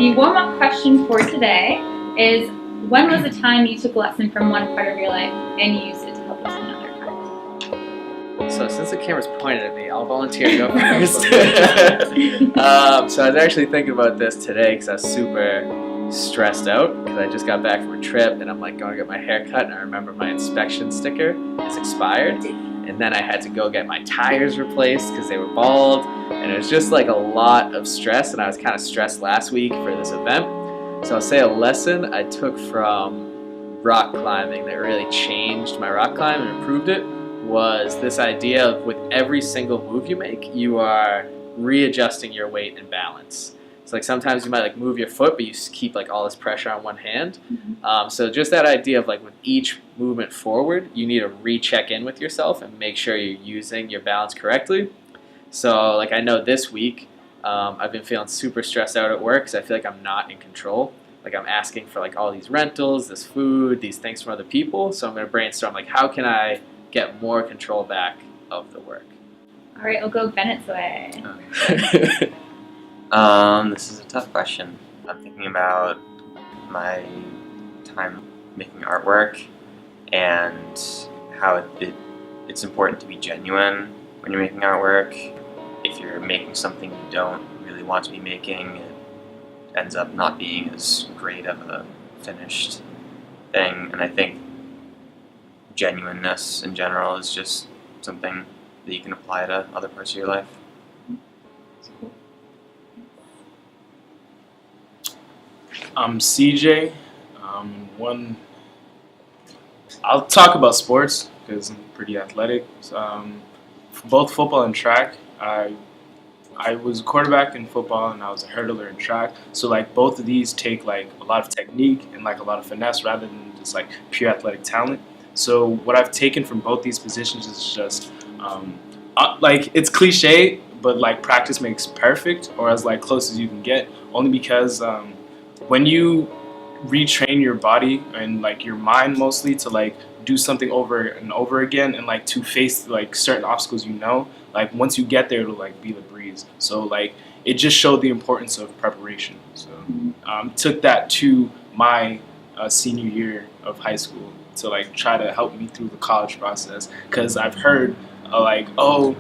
The warm-up question for today is, when was the time you took a lesson from one part of your life and you used it to help you in another part? So since the camera's pointed at me, I'll volunteer to go first. So I was actually thinking about this today because I was super stressed out because I just got back from a trip and I'm like going to get my hair cut, and I remember my inspection sticker is expired, and then I had to go get my tires replaced because they were bald, and it was just like a lot of stress, and I was kind of stressed last week for this event. So I'll say a lesson I took from rock climbing that really changed my rock climb and improved it was this idea of with every single move you make, you are readjusting your weight and balance. So like sometimes you might like move your foot, but you keep like all this pressure on one hand. So just that idea of like with each movement forward, you need to recheck in with yourself and make sure you're using your balance correctly. So like I know this week, I've been feeling super stressed out at work because I feel like I'm not in control. Like I'm asking for like all these rentals, this food, these things from other people. So I'm going to brainstorm like how can I get more control back of the work. All right, we'll go Bennett's way. This is a tough question. I'm thinking about my time making artwork and how it's important to be genuine when you're making artwork. If you're making something you don't really want to be making, it ends up not being as great of a finished thing. And I think genuineness in general is just something that you can apply to other parts of your life. I'm CJ. I'll talk about sports because I'm pretty athletic. Both football and track. I was a quarterback in football and I was a hurdler in track. So like both of these take like a lot of technique and like a lot of finesse rather than just like pure athletic talent. So what I've taken from both these positions is just like it's cliche, but like practice makes perfect, or as like close as you can get. Only because when you retrain your body and like your mind mostly to like do something over and over again and like to face like certain obstacles, like once you get there it'll like be the breeze. So like it just showed the importance of preparation. So took that to my senior year of high school to like try to help me through the college process, because I've heard like, oh,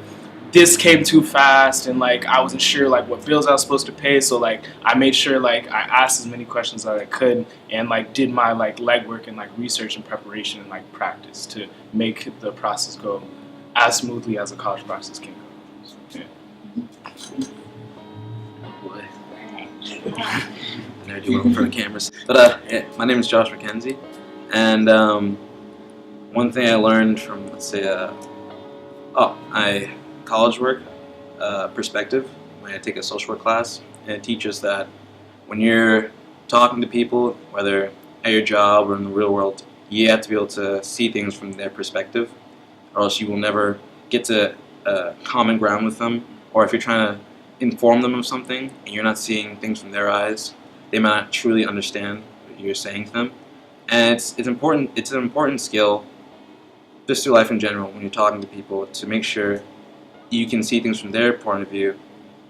this came too fast and like I wasn't sure like what bills I was supposed to pay, so like I made sure like I asked as many questions as I could and like did my like legwork and like research and preparation and like practice to make the process go as smoothly as a college process can go. So, yeah. Oh boy. I never do well in front of cameras. But yeah, my name is Josh McKenzie, and one thing I learned from, let's say, college work perspective when I take a social work class, and it teaches that when you're talking to people, whether at your job or in the real world, you have to be able to see things from their perspective, or else you will never get to common ground with them. Or if you're trying to inform them of something and you're not seeing things from their eyes, they might not truly understand what you're saying to them. And it's important. It's an important skill just through life in general when you're talking to people, to make sure you can see things from their point of view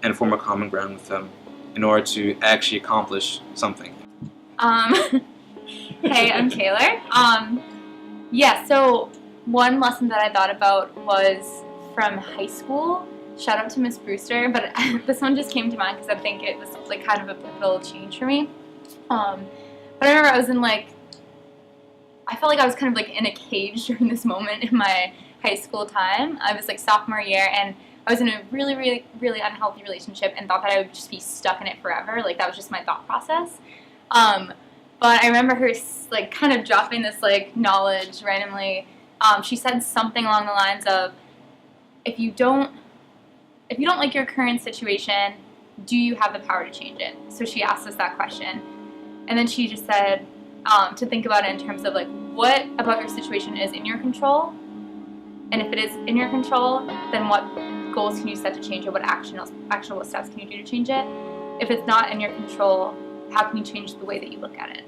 and form a common ground with them in order to actually accomplish something. Hey, I'm Taylor. Yeah, so one lesson that I thought about was from high school. Shout out to Miss Brewster, but this one just came to mind because I think it was like kind of a pivotal change for me. But I remember I was in like, I felt like I was kind of like in a cage during this moment in my high school time. I was like sophomore year, and I was in a really, really, really unhealthy relationship and thought that I would just be stuck in it forever. Like that was just my thought process. But I remember her like kind of dropping this like knowledge randomly. She said something along the lines of, if you don't like your current situation, do you have the power to change it? So she asked us that question, and then she just said to think about it in terms of like, what about your situation is in your control? And if it is in your control, then what goals can you set to change it? What actionable steps can you do to change it? If it's not in your control, how can you change the way that you look at it?